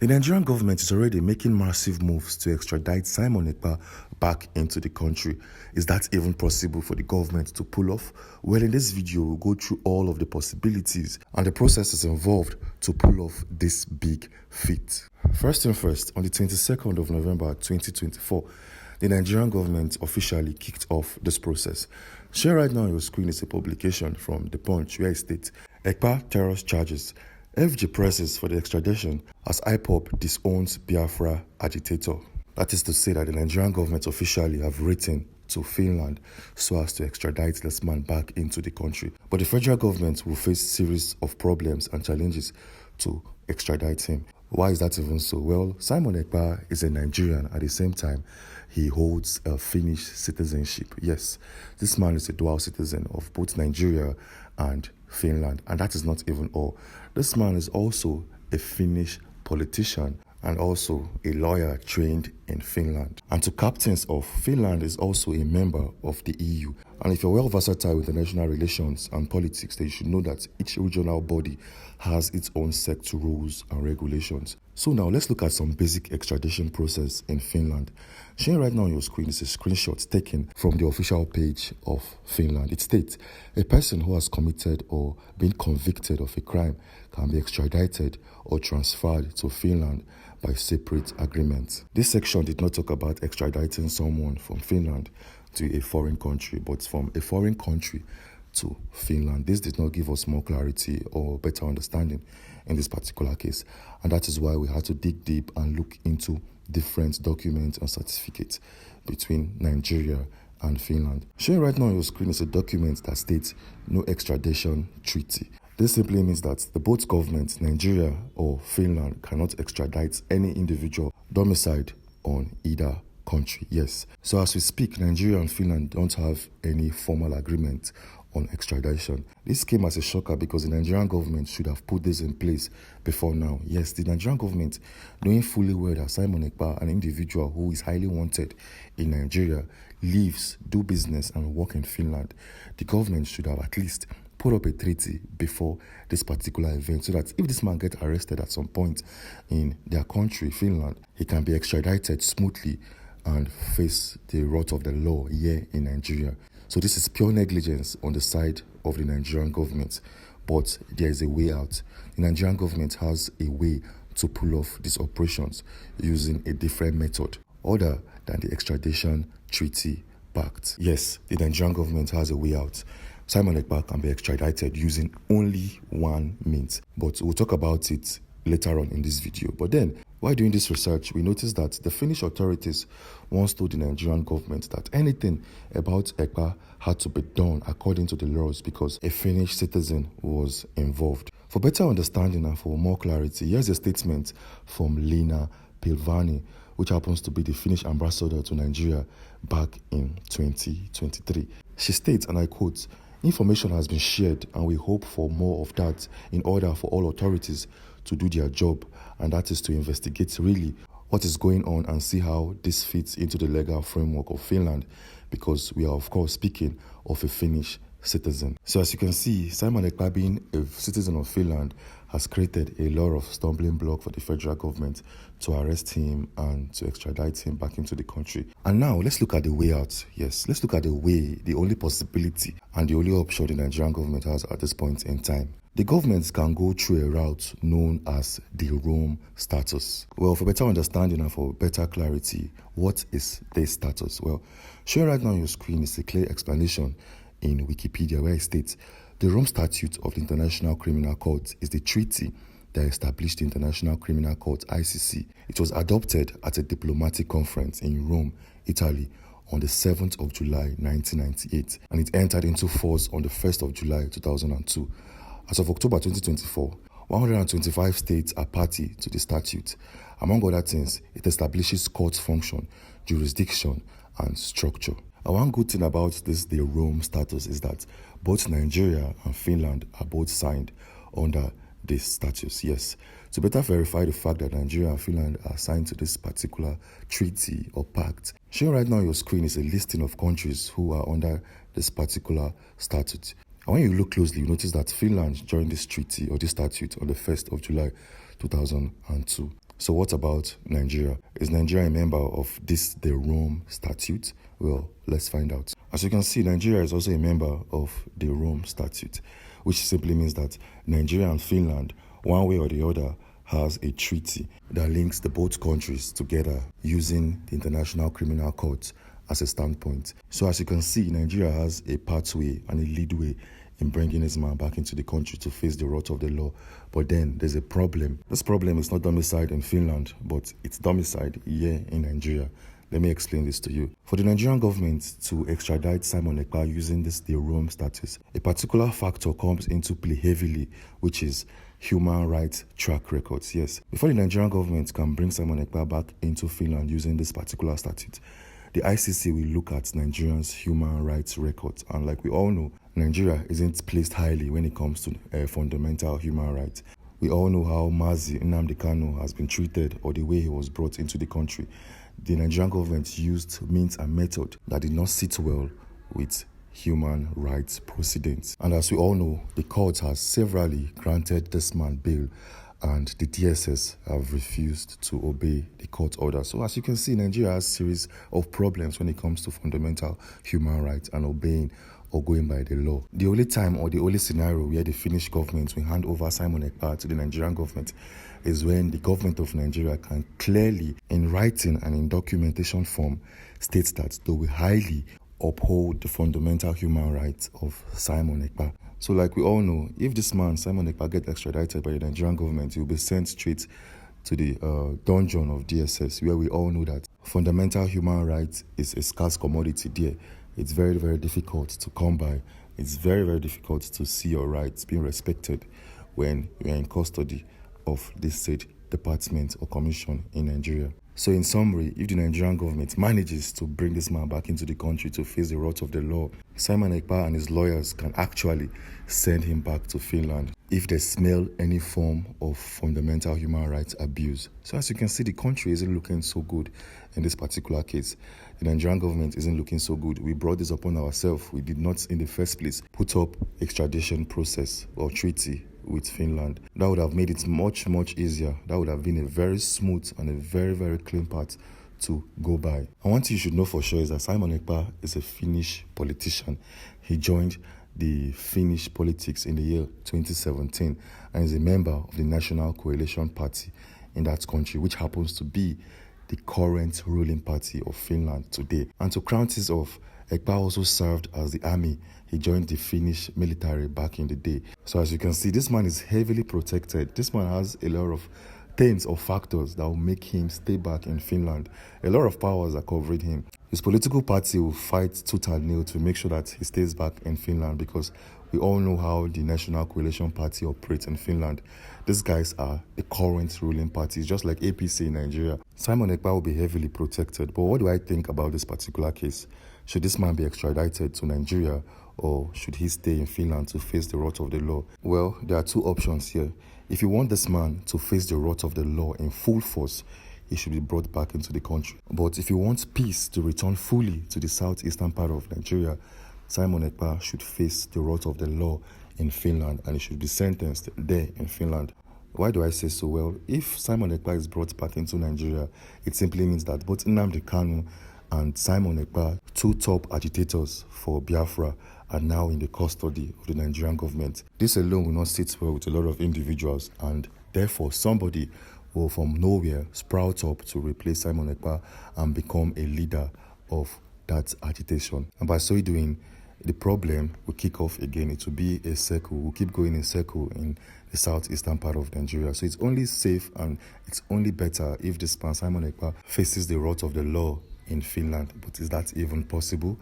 The Nigerian government is already making massive moves to extradite Simon Ekpa back into the country. Is that even possible for the government to pull off? Well, in this video, we'll go through all of the possibilities and the processes involved to pull off this big feat. First thing first, on the 22nd of November 2024, the Nigerian government officially kicked off this process. Share right now on your screen is a publication from The Punch where it states, Ekpa terrorist charges. FG presses for the extradition as IPOB disowns Biafra agitator. That is to say that the Nigerian government officially have written to Finland so as to extradite this man back into the country. But the federal government will face a series of problems and challenges to extradite him. Why is that even so? Well, Simon Ekpa is a Nigerian. At the same time, he holds a Finnish citizenship. Yes, this man is a dual citizen of both Nigeria and Finland. And that is not even all. This man is also a Finnish politician and also a lawyer trained in Finland. And to captains of Finland is also a member of the EU. And if you're well versatile with international relations and politics, then you should know that each regional body has its own set to rules and regulations. So now let's look at some basic extradition process in Finland. Sharing right now on your screen is a screenshot taken from the official page of Finland. It states, a person who has committed or been convicted of a crime can be extradited or transferred to Finland by separate agreement. This section did not talk about extraditing someone from Finland to a foreign country, but from a foreign country to Finland. This did not give us more clarity or better understanding in this particular case. And that is why we had to dig deep and look into different documents and certificates between Nigeria and Finland. Showing right now on your screen is a document that states no extradition treaty. This simply means that the both governments, Nigeria or Finland, cannot extradite any individual domiciled on either country. Yes. So as we speak, Nigeria and Finland don't have any formal agreement on extradition. This came as a shocker because the Nigerian government should have put this in place before now. Yes, the Nigerian government, knowing fully well that Simon Ekpa, an individual who is highly wanted in Nigeria, lives, do business and work in Finland, the government should have at least put up a treaty before this particular event so that if this man gets arrested at some point in their country, Finland, he can be extradited smoothly and face the wrath of the law here in Nigeria. So this is pure negligence on the side of the Nigerian government, but there is a way out. The Nigerian government has a way to pull off these operations using a different method other than the extradition treaty pact. Yes, the Nigerian government has a way out. Simon Ekpa can be extradited using only one means, but we'll talk about it later on in this video. But then, while doing this research, we noticed that the Finnish authorities once told the Nigerian government that anything about Ekpa had to be done according to the laws because a Finnish citizen was involved. For better understanding and for more clarity, here's a statement from Lina Pilvani, which happens to be the Finnish ambassador to Nigeria back in 2023. She states, and I quote, information has been shared and we hope for more of that in order for all authorities to do their job, and that is to investigate really what is going on and see how this fits into the legal framework of Finland, because we are of course speaking of a Finnish citizen. So as you can see, Simon Ekpa being a citizen of Finland has created a lot of stumbling block for the federal government to arrest him and to extradite him back into the country. And now let's look at the way out. Yes, let's look at the way, the only possibility and the only option the Nigerian government has at this point in time. The government can go through a route known as the Rome status. Well, for better understanding and for better clarity, what is this status? Well, showing right now on your screen is a clear explanation in Wikipedia where it states, the Rome Statute of the International Criminal Court is the treaty that established the International Criminal Court, ICC. It was adopted at a diplomatic conference in Rome, Italy, on the 7th of July 1998, and it entered into force on the 1st of July 2002. As of October 2024, 125 states are party to the statute. Among other things, it establishes court function, jurisdiction, and structure. And one good thing about the Rome status is that both Nigeria and Finland are both signed under this status. Yes, to better verify the fact that Nigeria and Finland are signed to this particular treaty or pact, showing right now on your screen is a listing of countries who are under this particular statute. And when you look closely, you notice that Finland joined this treaty or this statute on the 1st of July 2002. So what about Nigeria? Is Nigeria a member of the Rome Statute? Well, let's find out. As you can see, Nigeria is also a member of the Rome Statute, which simply means that Nigeria and Finland, one way or the other, has a treaty that links the both countries together using the International Criminal Court as a standpoint. So as you can see, Nigeria has a pathway and a leadway in bringing this man back into the country to face the wrath of the law. But then there's a problem. This problem is not domiciled in Finland, but it's domiciled here in Nigeria. Let me explain this to you. For the Nigerian government to extradite Simon Ekpa using the Rome status, a particular factor comes into play heavily, which is human rights track records. Yes, before the Nigerian government can bring Simon Ekpa back into Finland using this particular statute, the ICC will look at Nigerians' human rights records. And like we all know, Nigeria isn't placed highly when it comes to fundamental human rights. We all know how Mazi Nnamdi Kanu has been treated, or the way he was brought into the country. The Nigerian government used means and method that did not sit well with human rights precedents. And as we all know, the court has severally granted this man bail, and the DSS have refused to obey the court order. So as you can see, Nigeria has a series of problems when it comes to fundamental human rights and obeying or going by the law. The only time or the only scenario where the Finnish government will hand over Simon Ekpa to the Nigerian government is when the government of Nigeria can clearly, in writing and in documentation form, states that they will highly uphold the fundamental human rights of Simon Ekpa. So like we all know, if this man, Simon Ekpa, gets extradited by the Nigerian government, he will be sent straight to the dungeon of DSS, where we all know that fundamental human rights is a scarce commodity there. It's very, very difficult to come by. It's very, very difficult to see your rights being respected when you are in custody of this said department or commission in Nigeria. So in summary, if the Nigerian government manages to bring this man back into the country to face the wrath of the law, Simon Ekpa and his lawyers can actually send him back to Finland if they smell any form of fundamental human rights abuse. So as you can see, the country isn't looking so good in this particular case. The Nigerian government isn't looking so good. We brought this upon ourselves. We did not in the first place put up extradition process or treaty with Finland. That would have made it much, much easier. That would have been a very smooth and a very, very clean path to go by. And one thing you should know for sure is that Simon Ekpa is a Finnish politician. He joined the Finnish politics in the year 2017 and is a member of the National Coalition Party in that country, which happens to be the current ruling party of Finland today. And to crown this off, Ekpa also served as the army. He joined the Finnish military back in the day. So as you can see, this man is heavily protected. This man has a lot of things or factors that will make him stay back in Finland. A lot of powers are covering him. His political party will fight tooth and nail to make sure that he stays back in Finland, because we all know how the National Coalition Party operates in Finland. These guys are the current ruling party, just like APC in Nigeria. Simon Ekpa will be heavily protected. But what do I think about this particular case? Should this man be extradited to Nigeria, or should he stay in Finland to face the wrath of the law? Well, there are two options here. If you want this man to face the wrath of the law in full force, he should be brought back into the country. But if you want peace to return fully to the southeastern part of Nigeria, Simon Ekpa should face the wrath of the law in Finland, and he should be sentenced there in Finland. Why do I say so? Well, if Simon Ekpa is brought back into Nigeria, it simply means that both Nnamdi Kanu and Simon Ekpa, two top agitators for Biafra, are now in the custody of the Nigerian government. This alone will not sit well with a lot of individuals, and therefore somebody will from nowhere sprout up to replace Simon Ekpa and become a leader of that agitation. And by so doing, the problem will kick off again. It will be a circle. We'll keep going in a circle in the southeastern part of Nigeria. So it's only safe and it's only better if this man, Simon Ekpa, faces the wrath of the law in Finland. But is that even possible?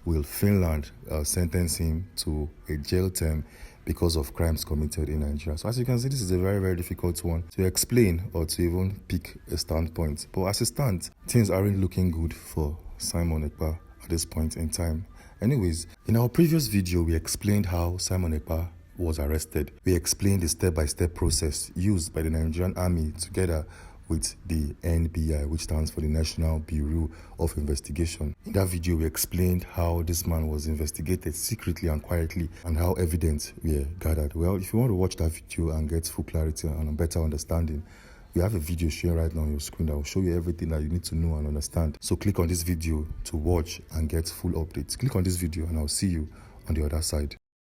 Will Finland sentence him to a jail term because of crimes committed in Nigeria? So as you can see, this is a very, very difficult one to explain or to even pick a standpoint. But as it stands, things aren't looking good for Simon Ekpa at this point in time. Anyways, in our previous video, we explained how Simon Ekpa was arrested. We explained the step-by-step process used by the Nigerian army together with the NBI, which stands for the National Bureau of Investigation. In that video, we explained how this man was investigated secretly and quietly and how evidence were gathered. Well, if you want to watch that video and get full clarity and a better understanding, We have a video showing right now on your screen that will show you everything that you need to know and understand. So click on this video to watch and get full updates. Click on this video and I'll see you on the other side.